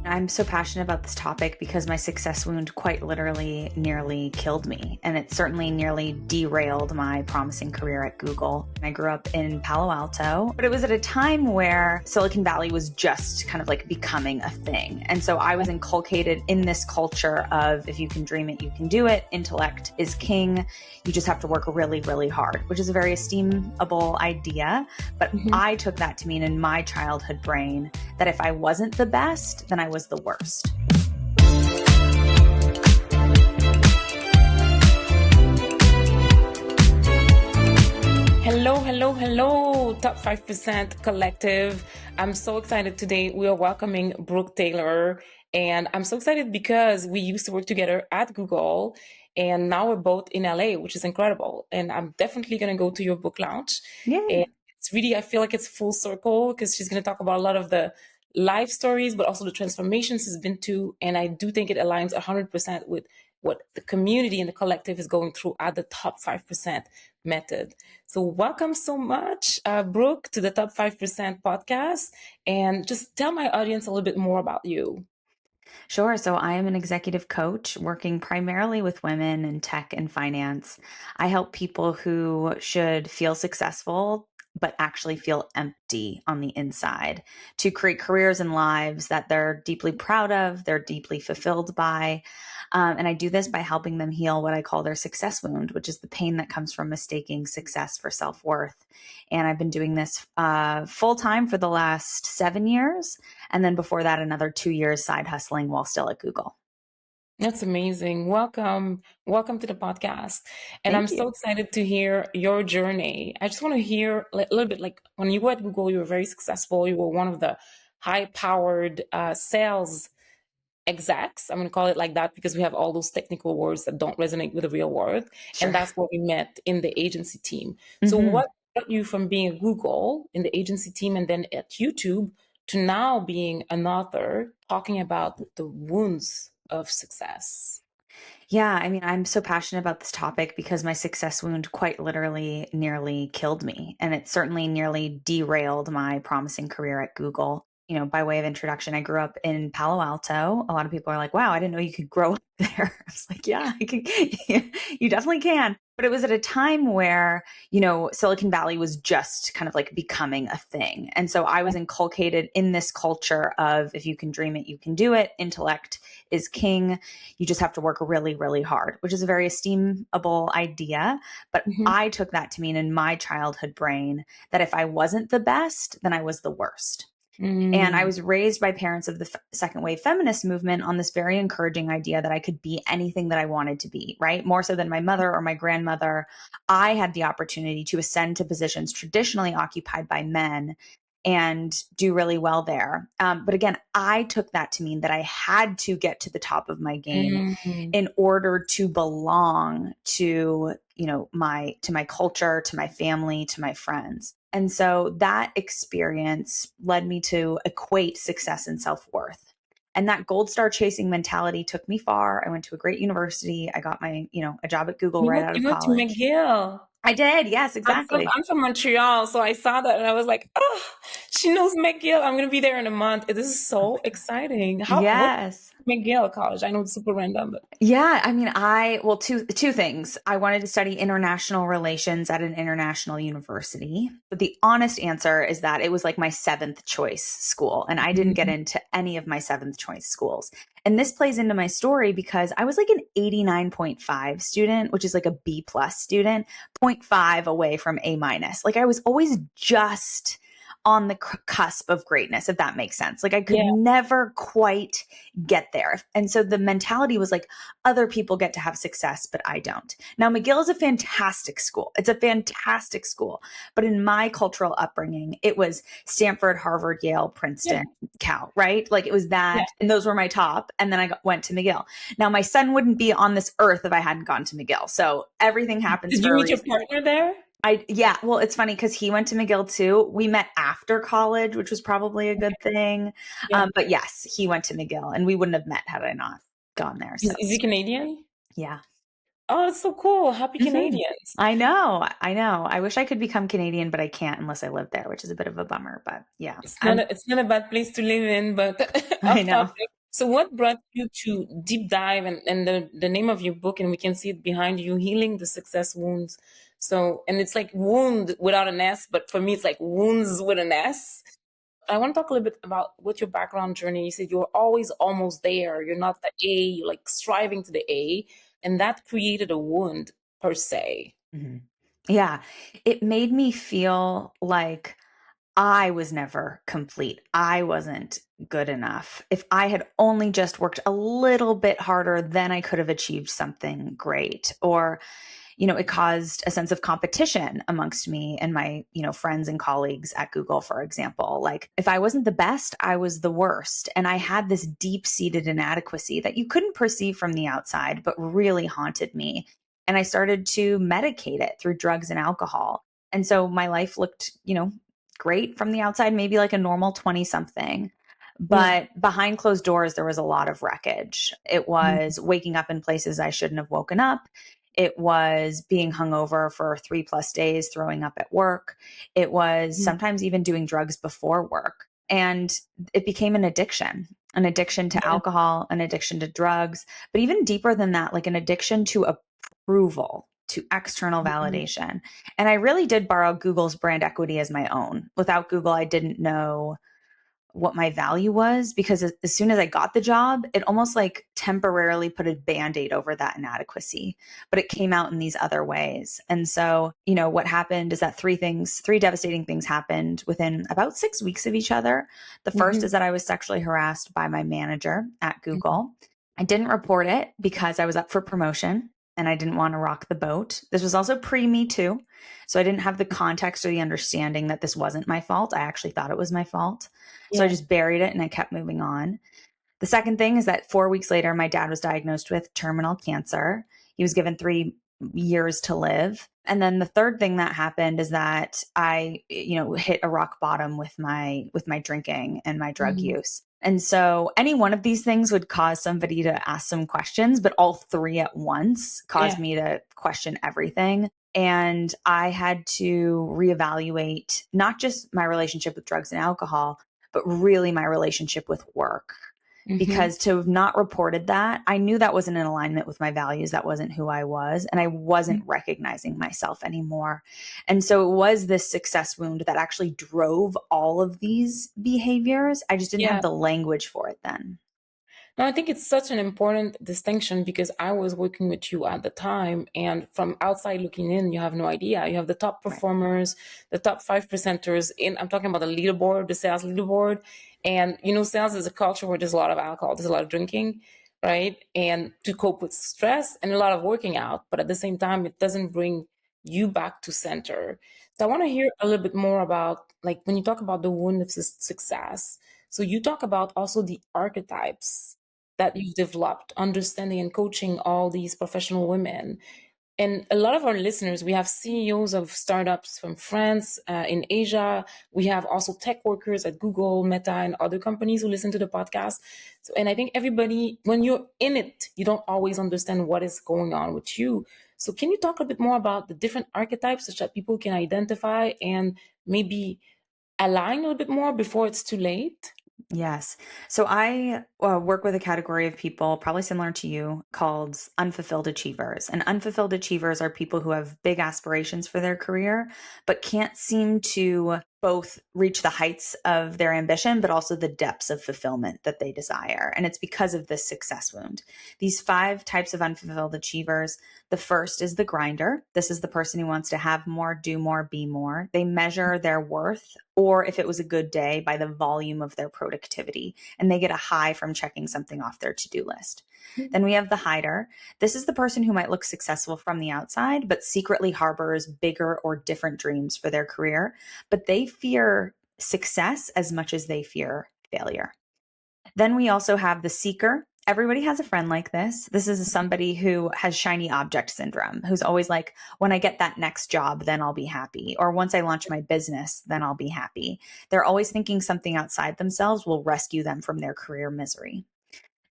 I'm so passionate about this topic because my success wound quite literally nearly killed me. And it certainly nearly derailed my promising career at Google. I grew up in Palo Alto, but it was at a time where Silicon Valley was just kind of like becoming a thing. And so I was inculcated in this culture of if you can dream it, you can do it. Intellect is king. You just have to work really, really hard, which is a very esteemable idea. But I took that to mean in my childhood brain that if I wasn't the best, then I was the worst. Hello, Top 5% Collective. I'm so excited today. We are welcoming Brooke Taylor. And I'm so excited because we used to work together at Google. And now we're both in LA, which is incredible. And I'm definitely going to go to your book launch. Yay. And it's really, I feel like it's full circle because she's going to talk about a lot of the life stories, but also the transformations she's been to. And I do think it aligns 100% with what the community and the collective is going through at the Top 5% method. So welcome so much, Brooke, to the Top 5% podcast. And just tell my audience a little bit more about you. Sure. So I am an executive coach working primarily with women in tech and finance. I help people who should feel successful but actually feel empty on the inside to create careers and lives that they're deeply proud of, they're deeply fulfilled by. And I do this by helping them heal what I call their success wound, which is the pain that comes from mistaking success for self-worth. And I've been doing this full time for the last 7 years. And then before that, another 2 years side hustling while still at Google. That's amazing. Welcome to the podcast. And I'm so excited to hear your journey. I just want to hear a little bit, like when you were at Google, you were very successful. You were one of the high-powered sales execs. I'm going to call it like that because we have all those technical words that don't resonate with the real world. Sure. And that's where we met in the agency team. So what got you from being at Google in the agency team and then at YouTube to now being an author talking about the wounds of success? Yeah, I mean, I'm so passionate about this topic because my success wound quite literally nearly killed me. And it certainly nearly derailed my promising career at Google. You know, by way of introduction, I grew up in Palo Alto. A lot of people are like, wow, I didn't know you could grow up there. I was like, yeah, I can. You definitely can. But it was at a time where, you know, Silicon Valley was just kind of like becoming a thing. And so I was inculcated in this culture of if you can dream it, you can do it. Intellect is king. You just have to work really, really hard, which is a very esteemable idea. But I took that to mean in my childhood brain that if I wasn't the best, then I was the worst. And I was raised by parents of the second wave feminist movement on this very encouraging idea that I could be anything that I wanted to be, right? More so than my mother or my grandmother. I had the opportunity to ascend to positions traditionally occupied by men and do really well there. But again, I took that to mean that I had to get to the top of my game in order to belong to, you know, my culture, to my family, to my friends. And so that experience led me to equate success and self-worth. And that gold star chasing mentality took me far. I went to a great university. I got my, a job at Google right out of college. You went to McGill. I did. Yes, exactly. I'm from Montreal. So I saw that and I was like, oh, she knows McGill. I'm going to be there in a month. This is so exciting. Yes. McGill College. I know it's super random, but yeah, I mean, two things. I wanted to study international relations at an international university, but the honest answer is that it was like my 7th choice school. And I didn't get into any of my 7th choice schools. And this plays into my story because I was like an 89.5 student, which is like a B+ student, 0.5 away from A-. Like I was always just on the cusp of greatness, if that makes sense. Like I could never quite get there. And so the mentality was like, other people get to have success, but I don't. Now, McGill is a fantastic school. It's a fantastic school. But in my cultural upbringing, it was Stanford, Harvard, Yale, Princeton, Cal, right? Like it was that, and those were my top. And then I went to McGill. Now, my son wouldn't be on this earth if I hadn't gone to McGill. So everything happens. Did you meet your partner there? Well, it's funny because he went to McGill too. We met after college, which was probably a good thing. But yes, he went to McGill and we wouldn't have met had I not gone there. So. Is he Canadian? Yeah. Oh, that's so cool. Happy Canadians. I know. I wish I could become Canadian, but I can't unless I live there, which is a bit of a bummer. But yeah. It's not a bad place to live in, but I know. So what brought you to deep dive and the name of your book, and we can see it behind you, Healing the Success Wounds. So, and it's like wound without an S, but for me, it's like wounds with an S. I want to talk a little bit about what your background journey. You said you're always almost there. You're not the A, you're like striving to the A, and that created a wound per se. Mhm. Yeah. It made me feel like I was never complete. I wasn't good enough. If I had only just worked a little bit harder, then I could have achieved something great. Or, it caused a sense of competition amongst me and my, friends and colleagues at Google, for example. Like if I wasn't the best, I was the worst. And I had this deep seated inadequacy that you couldn't perceive from the outside, but really haunted me. And I started to medicate it through drugs and alcohol. And so my life looked, great from the outside, maybe like a normal 20 something. Yeah. But behind closed doors, there was a lot of wreckage. It Mhm. was waking up in places I shouldn't have woken up. It was being hungover for 3+ days, throwing up at work. It was Mhm. sometimes even doing drugs before work. And it became an addiction to Yeah. alcohol, an addiction to drugs, but even deeper than that, like an addiction to approval, to external Mhm. validation. And I really did borrow Google's brand equity as my own. Without Google, I didn't know what my value was because as soon as I got the job, it almost like temporarily put a band-aid over that inadequacy, but it came out in these other ways. And so, what happened is that three devastating things happened within about 6 weeks of each other. The first Mhm. is that I was sexually harassed by my manager at Mhm. Google. I didn't report it because I was up for promotion and I didn't want to rock the boat. This was also pre Me Too. So I didn't have the context or the understanding that this wasn't my fault. I actually thought it was my fault. So I Yeah. just buried it and I kept moving on. The second thing is that 4 weeks later, my dad was diagnosed with terminal cancer. He was given 3 years to live. And then the third thing that happened is that I, hit a rock bottom with my drinking and my drug Mhm. use. And so any one of these things would cause somebody to ask some questions, but all three at once caused Yeah. me to question everything. And I had to reevaluate not just my relationship with drugs and alcohol, but really my relationship with work. Mhm. Because to have not reported that, I knew that wasn't in alignment with my values. That wasn't who I was. And I wasn't recognizing myself anymore. And so it was this success wound that actually drove all of these behaviors. I just didn't have Yeah. the language for it then. No, I think it's such an important distinction because I was working with you at the time, and from outside looking in, you have no idea. You have the top Right. performers, the top 5%ers in, I'm talking about the leaderboard, the sales leaderboard. And sales is a culture where there's a lot of alcohol, there's a lot of drinking, right? And to cope with stress and a lot of working out, but at the same time, it doesn't bring you back to center. So I want to hear a little bit more about, like, when you talk about the wound of success. So you talk about also the archetypes that you've developed, understanding and coaching all these professional women. And a lot of our listeners, we have CEOs of startups from France, in Asia. We have also tech workers at Google, Meta, and other companies who listen to the podcast. So, and I think everybody, when you're in it, you don't always understand what is going on with you. So, can you talk a bit more about the different archetypes such that people can identify and maybe align a little bit more before it's too late? Yes. So I work with a category of people, probably similar to you, called unfulfilled achievers. And unfulfilled achievers are people who have big aspirations for their career, but can't seem to both reach the heights of their ambition, but also the depths of fulfillment that they desire. And it's because of this success wound. These 5 types of unfulfilled achievers. The first is the grinder. This is the person who wants to have more, do more, be more. They measure their worth, or if it was a good day, by the volume of their productivity, and they get a high from checking something off their to-do list. Then we have the hider. This is the person who might look successful from the outside, but secretly harbors bigger or different dreams for their career, but they fear success as much as they fear failure. Then we also have the seeker. Everybody has a friend like this. This is somebody who has shiny object syndrome, who's always like, when I get that next job, then I'll be happy. Or once I launch my business, then I'll be happy. They're always thinking something outside themselves will rescue them from their career misery.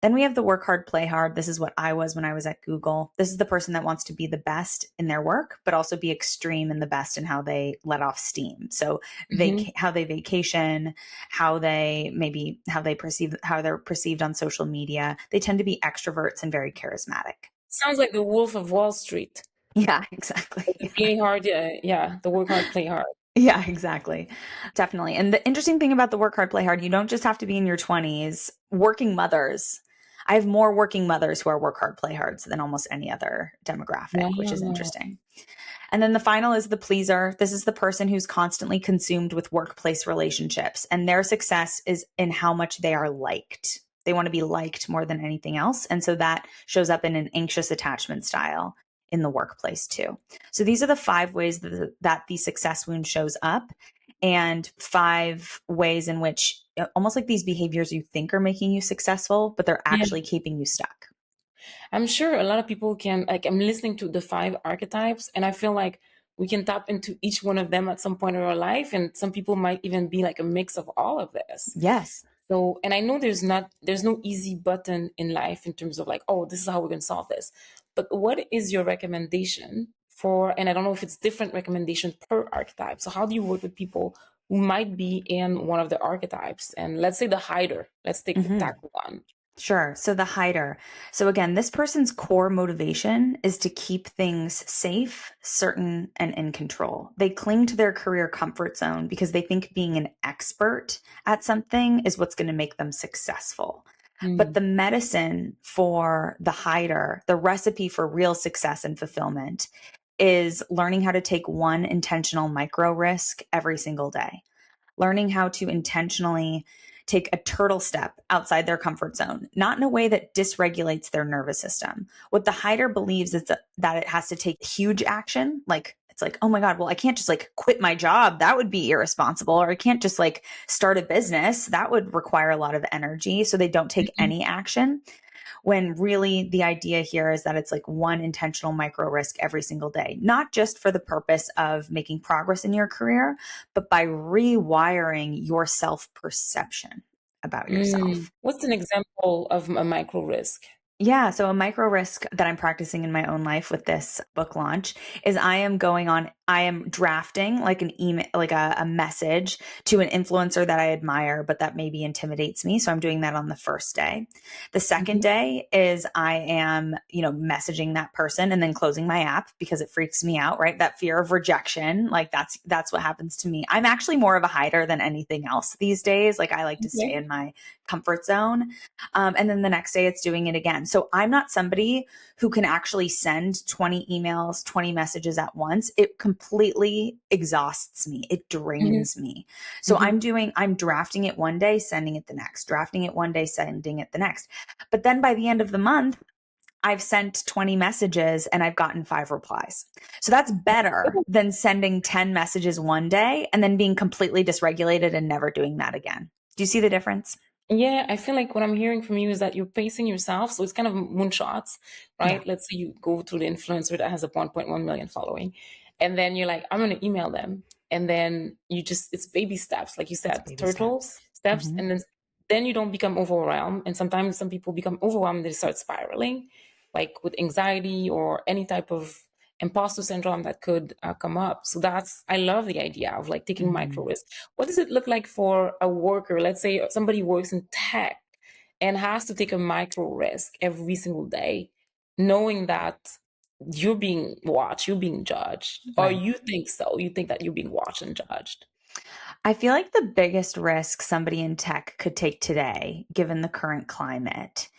Then we have the work hard, play hard. This is what I was when I was at Google. This is the person that wants to be the best in their work, but also be extreme in the best in how they let off steam. So how they vacation, how they're perceived on social media. They tend to be extroverts and very charismatic. Sounds like the Wolf of Wall Street. Yeah, exactly. The play hard, yeah, the work hard, play hard. Yeah, exactly. Definitely. And the interesting thing about the work hard, play hard, you don't just have to be in your 20s. Working mothers, I have more working mothers who are work hard, play hards than almost any other demographic, which is Wow. interesting. And then the final is the pleaser. This is the person who's constantly consumed with workplace relationships, and their success is in how much they are liked. They want to be liked more than anything else. And so that shows up in an anxious attachment style in the workplace too. So these are the 5 ways that the success wound shows up, and 5 ways in which almost like these behaviors you think are making you successful, but they're Yeah. actually keeping you stuck. I'm sure a lot of people can, like, I'm listening to the 5 archetypes, and I feel like we can tap into each one of them at some point in our life. And some people might even be like a mix of all of this. Yes. So, and I know there's no easy button in life in terms of like, oh, this is how we're going to solve this. But what is your recommendation for, and I don't know if it's different recommendation per archetype. So how do you work with people who might be in one of the archetypes? And let's say the hider, let's tackle one. Sure. So the hider. So again, this person's core motivation is to keep things safe, certain, and in control. They cling to their career comfort zone because they think being an expert at something is what's going to make them successful. But the medicine for the hider, the recipe for real success and fulfillment, is learning how to take one intentional micro risk every single day, learning how to intentionally take a turtle step outside their comfort zone, not in a way that dysregulates their nervous system. What the hider believes is that it has to take huge action. Like, it's like, oh my God, well, I can't just like quit my job. That would be irresponsible. Or I can't just like start a business. That would require a lot of energy. So they don't take any action, when really the idea here is that it's like one intentional micro risk every single day, not just for the purpose of making progress in your career, but by rewiring your self perception about yourself. What's an example of a micro risk? Yeah. So a micro risk that I'm practicing in my own life with this book launch is I am drafting like an email, like a message to an influencer that I admire, but that maybe intimidates me. So I'm doing that on the first day. The second day is I am, messaging that person and then closing my app because it freaks me out, right? That fear of rejection. Like that's what happens to me. I'm actually more of a hider than anything else these days. Like I like to stay in my comfort zone. And then the next day it's doing it again. So I'm not somebody who can actually send 20 emails, 20 messages at once. It completely exhausts me. It drains me. So I'm drafting it one day, sending it the next, drafting it one day, sending it the next. But then by the end of the month, I've sent 20 messages and I've gotten 5 replies. So that's better than sending 10 messages one day and then being completely dysregulated and never doing that again. Do you see the difference? Yeah, I feel like what I'm hearing from you is that you're pacing yourself. So it's kind of moonshots, right? Yeah. Let's say you go to the influencer that has a 1.1 million following, and then you're like, I'm going to email them. And then it's baby steps, like you It's said, baby turtle steps. steps. And then you don't become overwhelmed. And sometimes some people become overwhelmed, they start spiraling, like with anxiety or any type of imposter syndrome that could come up. So I love the idea of like taking micro risks. What does it look like for a worker? Let's say somebody works in tech and has to take a micro risk every single day, knowing that you're being watched, you're being judged, or Right. you think so. You think that you're being watched and judged. I feel like the biggest risk somebody in tech could take today, given the current climate,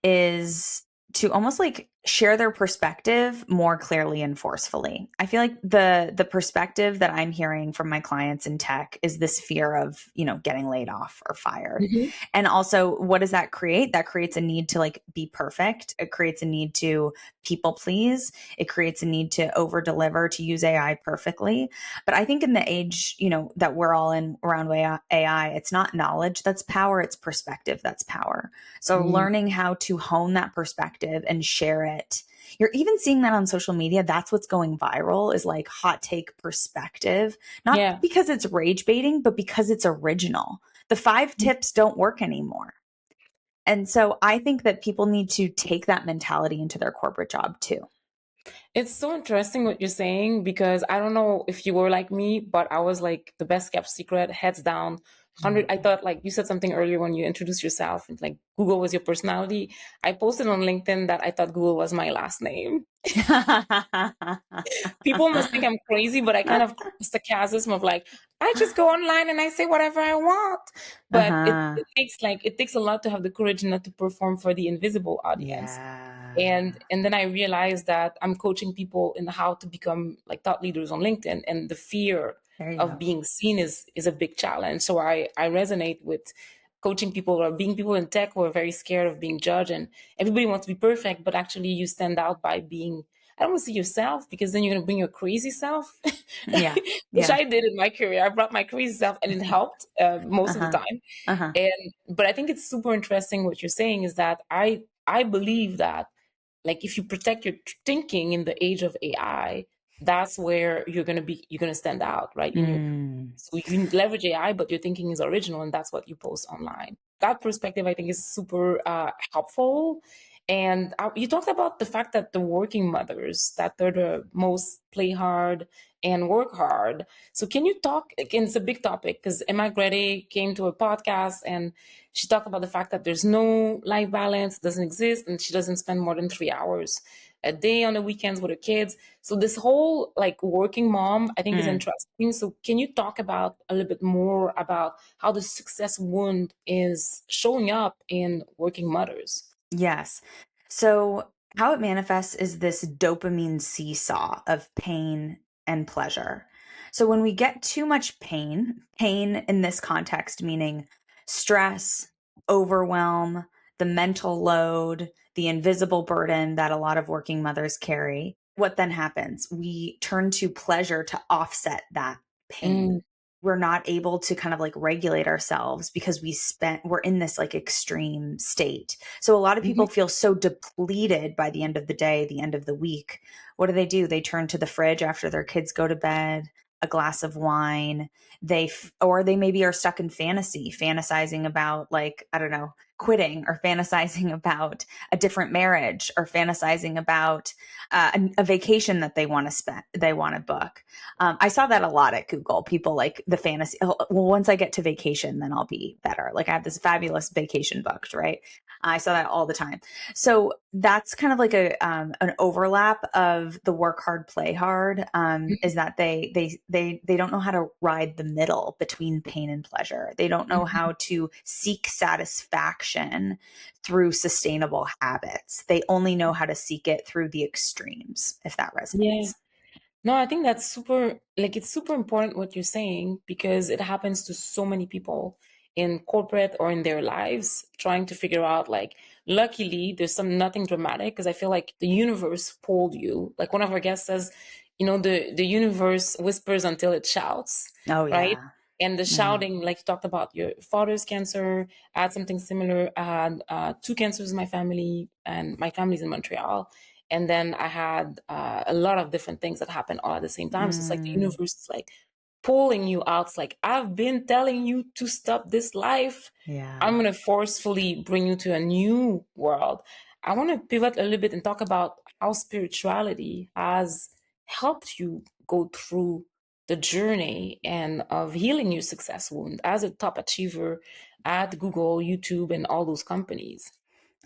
is to almost like share their perspective more clearly and forcefully. I feel like the perspective that I'm hearing from my clients in tech is this fear of, getting laid off or fired. And also, what does that create? That creates a need to like be perfect. It creates a need to people please. It creates a need to over deliver, to use AI perfectly. But I think in the age, that we're all in around AI, it's not knowledge that's power, it's perspective that's power. So learning how to hone that perspective and share it. You're even seeing that on social media. That's what's going viral, is like hot take perspective, not Yeah. because it's rage baiting, but because it's original. The 5 tips don't work anymore. And so I think that people need to take that mentality into their corporate job too. It's so interesting what you're saying because I don't know if you were like me, but I was like the best kept secret, heads down. 100. I thought like you said something earlier when you introduced yourself and like Google was your personality. I posted on LinkedIn that I thought Google was my last name. People must think I'm crazy, but I kind of crossed the chasm of like, I just go online and I say whatever I want. But Uh-huh. it takes a lot to have the courage not to perform for the invisible audience. Yeah. And then I realized that I'm coaching people in how to become like thought leaders on LinkedIn, and the fear There you of go. being seen is a big challenge. So I resonate with coaching people or being people in tech who are very scared of being judged, and everybody wants to be perfect, but actually you stand out by being, I don't want to say yourself, because then you're going to bring your crazy self, Yeah. which Yeah. I did in my career. I brought my crazy self and it helped most of the Uh-huh. time. Uh-huh. But I think it's super interesting what you're saying is that I believe that like if you protect your thinking in the age of AI, that's where you're gonna stand out, right? In your Mm. so you leverage AI, but your thinking is original, and that's what you post online. That perspective, I think, is super helpful. And you talked about the fact that the working mothers, that they're the most play hard and work hard. So can you talk, again, it's a big topic because Emma Grady came to a podcast and she talked about the fact that there's no life balance, doesn't exist, and she doesn't spend more than 3 hours a day on the weekends with her kids. So this whole like working mom, I think is Mm. interesting. So can you talk about a little bit more about how the success wound is showing up in working mothers? Yes. So, how it manifests is this dopamine seesaw of pain and pleasure. So, when we get too much pain in this context, meaning stress, overwhelm, the mental load, the invisible burden that a lot of working mothers carry, what then happens? We turn to pleasure to offset that pain. Mm, We're not able to kind of like regulate ourselves because we're in this like extreme state. So a lot of mhm, people feel so depleted by the end of the day, the end of the week. What do? They turn to the fridge after their kids go to bed, a glass of wine. Or they maybe are stuck in fantasizing about like, I don't know, quitting, or fantasizing about a different marriage, or fantasizing about a vacation that they want to book. I saw that a lot at Google. People like the fantasy. Oh, well, once I get to vacation, then I'll be better. Like I have this fabulous vacation booked, right? I saw that all the time. So that's kind of like an overlap of the work hard, play hard. Is that they don't know how to ride the middle between pain and pleasure. They don't know mhm. how to seek satisfaction through sustainable habits. They only know how to seek it through the extremes, if that Yeah. resonates. No, I think that's super, like, it's super important what you're saying because it happens to so many people in corporate or in their lives trying to figure out, like, luckily, there's nothing dramatic because I feel like the universe pulled you. Like one of our guests says, the universe whispers until it shouts, Oh right? yeah. And the Yeah. shouting, like you talked about your father's cancer, I had something similar. I had two cancers in my family, and my family's in Montreal. And then I had a lot of different things that happened all at the same time. So it's like the Mm, universe is like pulling you out. It's like, I've been telling you to stop this life. I'm yeah. going to forcefully bring you to a new world. I want to pivot a little bit and talk about how spirituality has helped you go through the journey and of healing your success wound as a top achiever at Google, YouTube, and all those companies.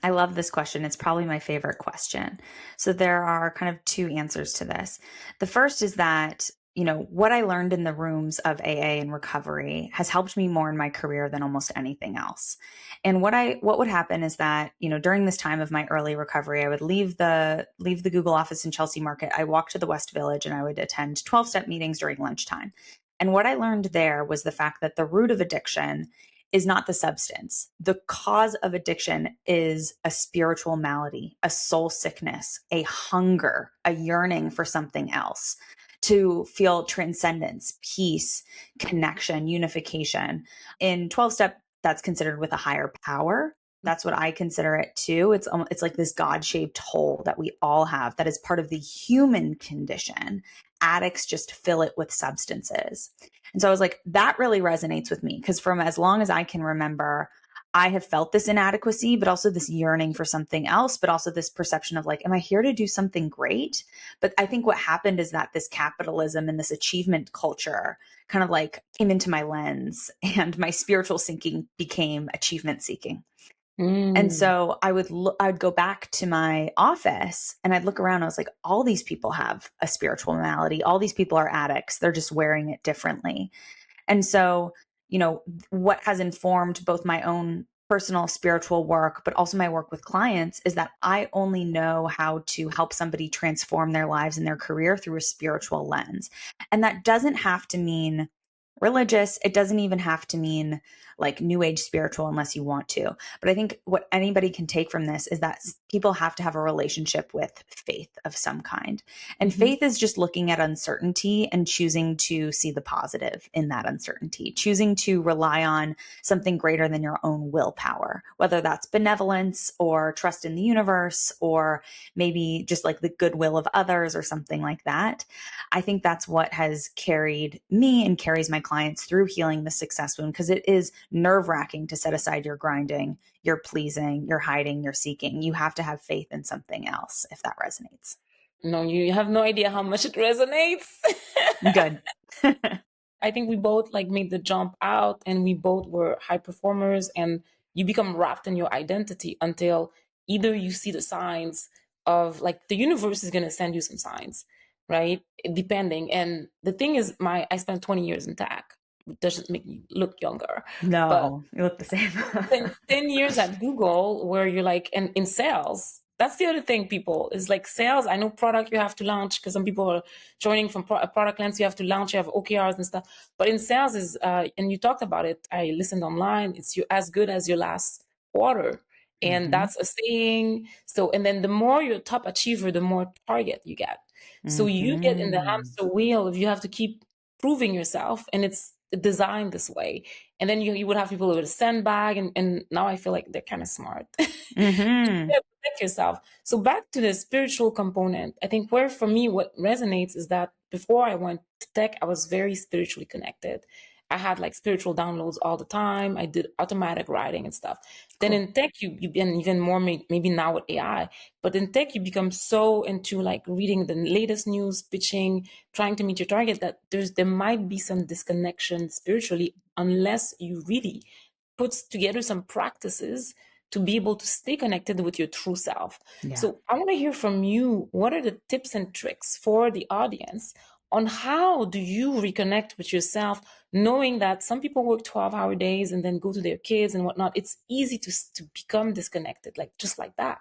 I love this question. It's probably my favorite question. So there are kind of two answers to this. The first is that, what I learned in the rooms of AA and recovery has helped me more in my career than almost anything else. And what would happen is that, during this time of my early recovery, I would leave the Google office in Chelsea Market. I walked to the West Village and I would attend 12-step meetings during lunchtime. And what I learned there was the fact that the root of addiction is not the substance. The cause of addiction is a spiritual malady, a soul sickness, a hunger, a yearning for something else, to feel transcendence, peace, connection, unification. In 12 step, that's considered with a higher power. That's what I consider it too. It's like this God-shaped hole that we all have that is part of the human condition. Addicts just fill it with substances. And so I was like, that really resonates with me because from as long as I can remember, I have felt this inadequacy, but also this yearning for something else, but also this perception of like, am I here to do something great? But I think what happened is that this capitalism and this achievement culture kind of like came into my lens, and my spiritual seeking became achievement seeking. And Mm. so I would go back to my office and I'd look around. I was like, all these people have a spiritual malady. All these people are addicts. They're just wearing it differently. And so, what has informed both my own personal spiritual work, but also my work with clients, is that I only know how to help somebody transform their lives and their career through a spiritual lens. And that doesn't have to mean religious. It doesn't even have to mean like new age spiritual unless you want to. But I think what anybody can take from this is that people have to have a relationship with faith of some kind. And Mm-hmm. faith is just looking at uncertainty and choosing to see the positive in that uncertainty, choosing to rely on something greater than your own willpower, whether that's benevolence or trust in the universe, or maybe just like the goodwill of others or something like that. I think that's what has carried me and carries my clients through healing the success wound, because it is nerve wracking to set aside your grinding, your pleasing, your hiding, your seeking. You have to have faith in something else if that resonates. No, you have no idea how much it resonates. Good. I think we both like made the jump out and we both were high performers, and you become wrapped in your identity until either you see the signs of like the universe is going to send you some signs, right? Depending. And the thing is, I spent 20 years in tech. It doesn't make you look younger, but No, you look the same. 10 years at Google where you're like, and in sales, that's the other thing, people, is like sales. I know product you have to launch because some people are joining from a product lens, you have to launch, you have OKRs and stuff. But in sales is, and you talked about it, I listened online, it's you as good as your last quarter. And Mm-hmm. that's a saying. So, and then the more you're a top achiever, the more target you get. So you get in the Mm-hmm. hamster wheel if you have to keep proving yourself, and it's designed this way. And then you would have people with a sandbag, and now I feel like they're kind of smart. You Mm-hmm. gotta protect yourself. So back to the spiritual component, I think where for me what resonates is that before I went to tech, I was very spiritually connected. I had like spiritual downloads all the time. I did automatic writing and stuff. Then Cool. in tech, you and even more maybe now with AI, but in tech you become so into like reading the latest news, pitching, trying to meet your target that there might be some disconnection spiritually unless you really put together some practices to be able to stay connected with your true self. Yeah. So I want to hear from you, what are the tips and tricks for the audience on how do you reconnect with yourself, knowing that some people work 12-hour days and then go to their kids and whatnot. It's easy to become disconnected, like just like that.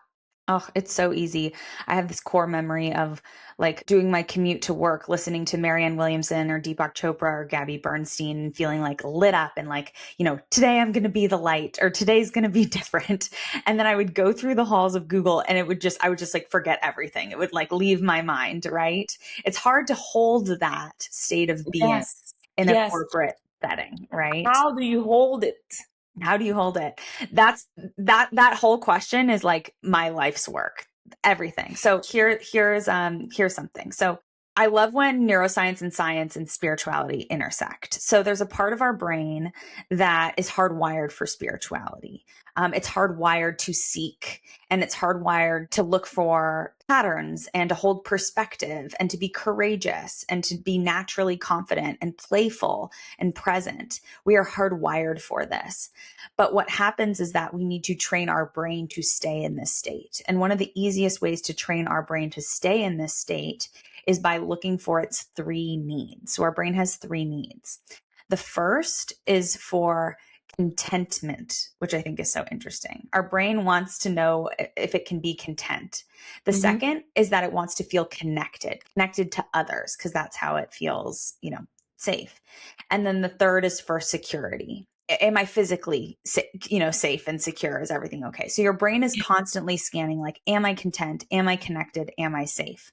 Oh, it's so easy. I have this core memory of like doing my commute to work, listening to Marianne Williamson or Deepak Chopra or Gabby Bernstein, and feeling like lit up and like, today I'm going to be the light, or today's going to be different. And then I would go through the halls of Google and I would just like forget everything. It would like leave my mind, right? It's hard to hold that state of being Yes. in a Yes. corporate setting, right? How do you hold it? How do you hold it? That's that whole question is like my life's work, everything. So here's something. So I love when neuroscience and science and spirituality intersect. So there's a part of our brain that is hardwired for spirituality. It's hardwired to seek, and it's hardwired to look for patterns and to hold perspective and to be courageous and to be naturally confident and playful and present. We are hardwired for this. But what happens is that we need to train our brain to stay in this state. And one of the easiest ways to train our brain to stay in this state is by looking for its three needs. So our brain has three needs. The first is for contentment, which I think is so interesting. Our brain wants to know if it can be content. The Mm-hmm. second is that it wants to feel connected to others, because that's how it feels, safe. And then the third is for security. Am I physically, safe and secure? Is everything okay? So your brain is constantly scanning, like, am I content? Am I connected? Am I safe?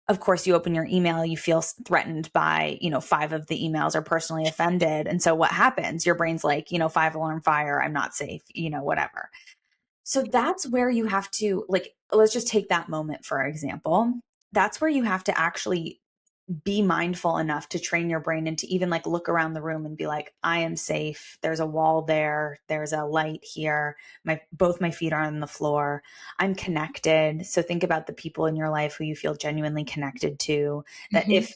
Of course, you open your email, you feel threatened by, five of the emails are personally offended. And so what happens? Your brain's like, five alarm fire, I'm not safe, whatever. So that's where you have to, like, let's just take that moment for example. That's where you have to actually be mindful enough to train your brain and to even like look around the room and be like, I am safe. There's a wall there. There's a light here. Both my feet are on the floor. I'm connected. So think about the people in your life who you feel genuinely connected to. That Mm-hmm. if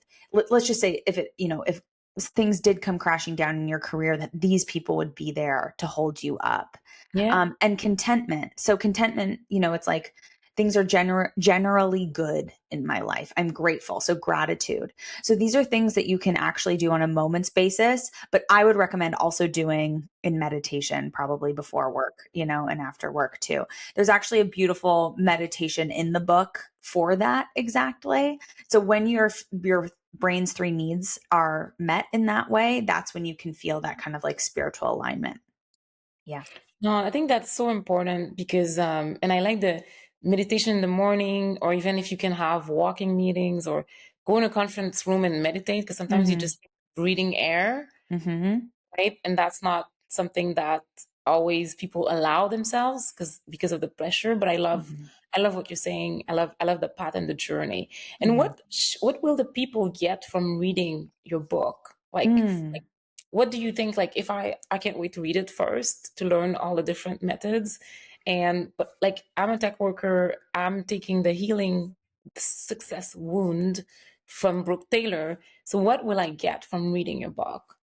let's just say if it, if things did come crashing down in your career, that these people would be there to hold you up. Yeah. And contentment. So contentment, it's like things are generally good in my life. I'm grateful. So gratitude. So these are things that you can actually do on a moment's basis, but I would recommend also doing in meditation, probably before work, and after work too. There's actually a beautiful meditation in the book for that exactly. So when your brain's three needs are met in that way, that's when you can feel that kind of like spiritual alignment. Yeah. No, I think that's so important because, and I like the meditation in the morning, or even if you can have walking meetings or go in a conference room and meditate, because sometimes you Mhm. just breathing air, Mhm. right? And that's not something that always people allow themselves because of the pressure. But Mhm. I love what you're saying. I love the path and the journey. And Mhm. what will the people get from reading your book? Like Mm. what do you think? Like if I can't wait to read it first to learn all the different methods. And but like I'm a tech worker, I'm taking the healing success wound from Brooke Taylor. So what will I get from reading your book?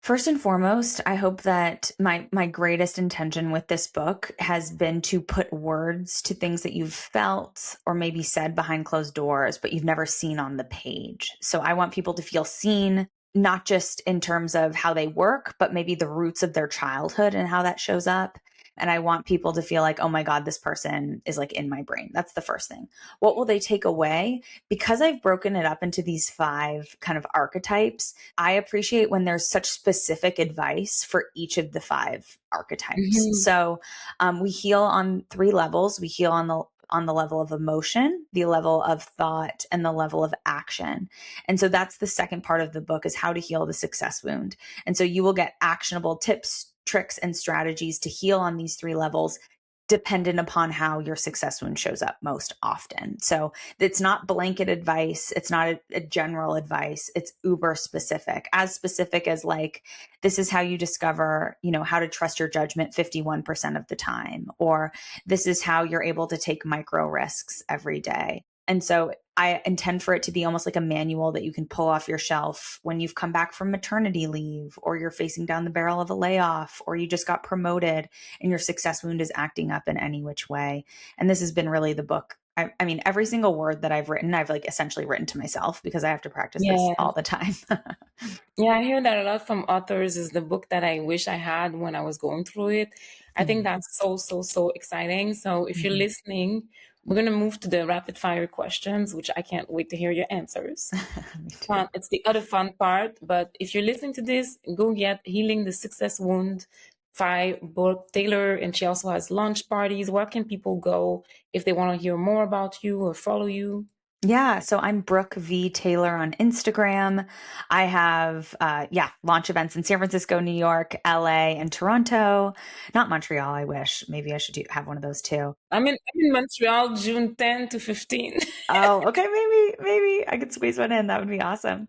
First and foremost, I hope that my greatest intention with this book has been to put words to things that you've felt or maybe said behind closed doors, but you've never seen on the page. So I want people to feel seen, not just in terms of how they work, but maybe the roots of their childhood and how that shows up. And I want people to feel like, oh my God, this person is like in my brain. That's the first thing. What will they take away? Because I've broken it up into these 5 kind of archetypes, I appreciate when there's such specific advice for each of the 5 archetypes. Mhm. So we heal on 3 levels. We heal on the level of emotion, the level of thought, and the level of action. And so that's the second part of the book is how to heal the success wound. And so you will get actionable tips, tricks, and strategies to heal on these 3 levels dependent upon how your success wound shows up most often. So it's not blanket advice. It's not a general advice. It's uber specific, as specific as like, this is how you discover, how to trust your judgment 51% of the time, or this is how you're able to take micro risks every day. And so I intend for it to be almost like a manual that you can pull off your shelf when you've come back from maternity leave, or you're facing down the barrel of a layoff, or you just got promoted and your success wound is acting up in any which way. And this has been really the book. I mean, every single word that I've written, I've like essentially written to myself because I have to practice this Yeah. all the time. Yeah, I hear that a lot from authors is the book that I wish I had when I was going through it. I think Mm. that's so, so, so exciting. So if you're Mhm. listening, we're going to move to the rapid fire questions, which I can't wait to hear your answers. Me too. It's the other fun part. But if you're listening to this, go get Healing the Success Wound by Brooke Taylor. And she also has launch parties. Where can people go if they want to hear more about you or follow you? Yeah, so I'm Brooke V. Taylor on Instagram. I have, launch events in San Francisco, New York, LA, and Toronto. Not Montreal, I wish. Maybe I should have one of those too. I'm in Montreal, June 10 to 15. Oh, okay. Maybe I could squeeze one in. That would be awesome.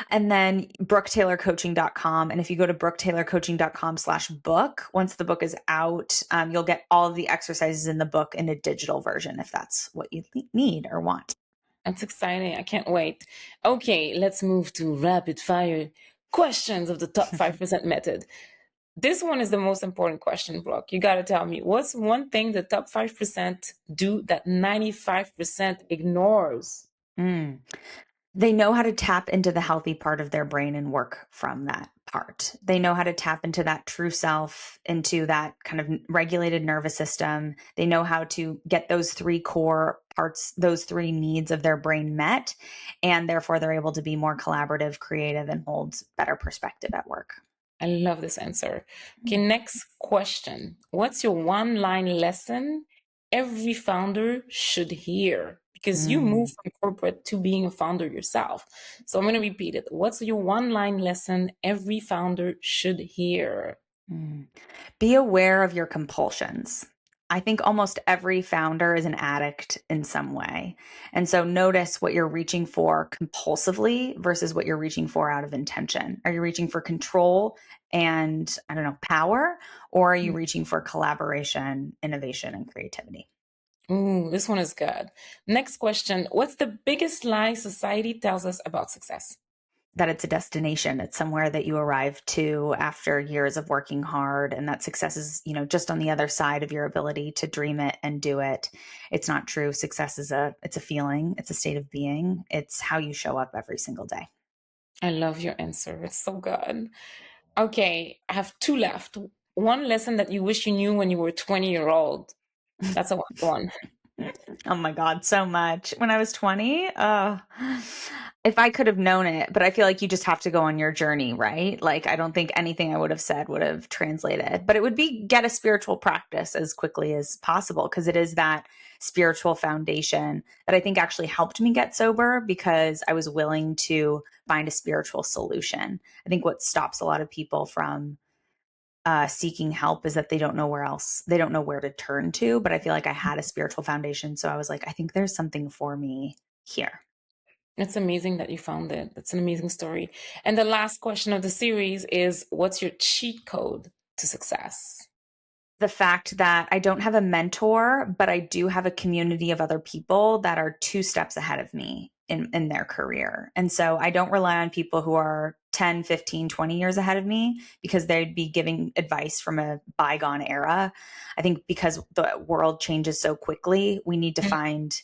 And then brooketaylorcoaching.com. And if you go to brooketaylorcoaching.com/book, once the book is out, you'll get all of the exercises in the book in a digital version if that's what you need or want. That's exciting. I can't wait. Okay, let's move to rapid fire questions of the top 5% method. This one is the most important question, Brooke. You got to tell me what's one thing the top 5% do that 95% ignores? Mm. They know how to tap into the healthy part of their brain and work from that part. They know how to tap into that true self, into that kind of regulated nervous system. They know how to get those 3 core parts, those 3 needs of their brain met. And therefore, they're able to be more collaborative, creative, and hold better perspective at work. I love this answer. Okay, next question. What's your one line lesson every founder should hear? Because you move Mm. from corporate to being a founder yourself. So I'm going to repeat it. What's your one line lesson every founder should hear? Mm. Be aware of your compulsions. I think almost every founder is an addict in some way. And so notice what you're reaching for compulsively versus what you're reaching for out of intention. Are you reaching for control and, I don't know, power, or are you reaching for collaboration, innovation, and creativity? Ooh, this one is good. Next question. What's the biggest lie society tells us about success? That it's a destination. It's somewhere that you arrive to after years of working hard, and that success is, just on the other side of your ability to dream it and do it. It's not true. Success is it's a feeling. It's a state of being. It's how you show up every single day. I love your answer. It's so good. Okay, I have two left. One lesson that you wish you knew when you were 20-year-old. That's a one. Oh my God, so much. When I was 20, if I could have known it, but I feel like you just have to go on your journey, right? Like, I don't think anything I would have said would have translated, but it would be get a spiritual practice as quickly as possible, because it is that spiritual foundation that I think actually helped me get sober, because I was willing to find a spiritual solution. I think what stops a lot of people from seeking help is that they don't know where to turn to. But I feel like I had a spiritual foundation. So I was like, I think there's something for me here. It's amazing that you found it. That's an amazing story. And the last question of the series is, what's your cheat code to success? The fact that I don't have a mentor, but I do have a community of other people that are 2 steps ahead of me in their career. And so I don't rely on people who are 10, 15, 20 years ahead of me, because they'd be giving advice from a bygone era. I think because the world changes so quickly, we need to find,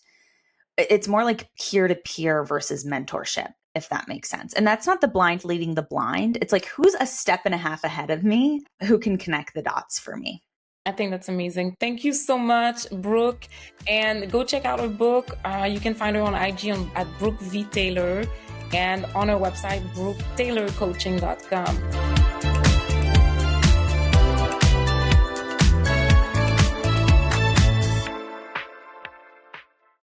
it's more like peer-to-peer versus mentorship, if that makes sense. And that's not the blind leading the blind. It's like, who's a step and a half ahead of me who can connect the dots for me? I think that's amazing. Thank you so much, Brooke. And go check out her book. You can find her on IG at Brooke V. Taylor, and on her website, brooketaylorcoaching.com.